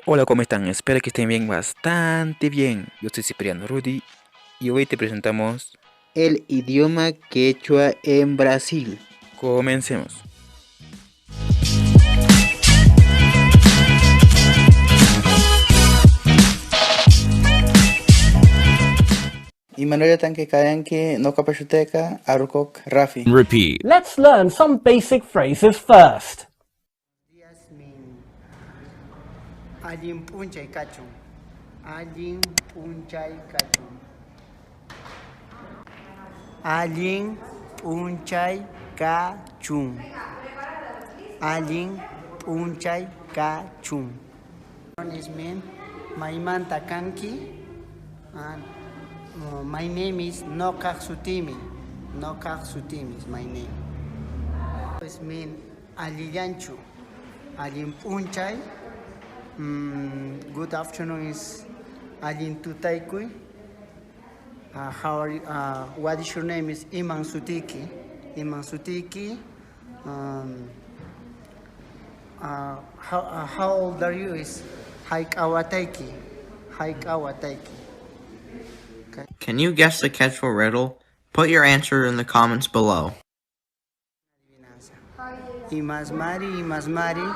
Hola, ¿cómo están? Espero que estén bien, bastante bien. Yo soy Cipriano Rudy y hoy te presentamos el idioma quechua en Brasil. Comencemos. Imanuel tanque cayanque no capachuteca arukok rafi. Repeat. Let's learn some basic phrases first. Allin punchay kachun. Allin punchay kachun. Allin punchay kachun. Allin punchay kachun. Is mean maimanta kanki and my name is Nokak Sutimi. Nokak Sutimi is my name. Is mean Aliyanchu. Allin punchay. Good afternoon is Alin Tutaikui. How are you? What is your name? Is Iman Sutiki. Iman Sutiki. How old are you? Is Haik Awataiki. Haik Awataiki. Okay. Can you guess the Quechua riddle? Put your answer in the comments below. Imasmari,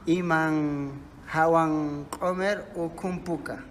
Iman Hawang Omer o Kumpuka.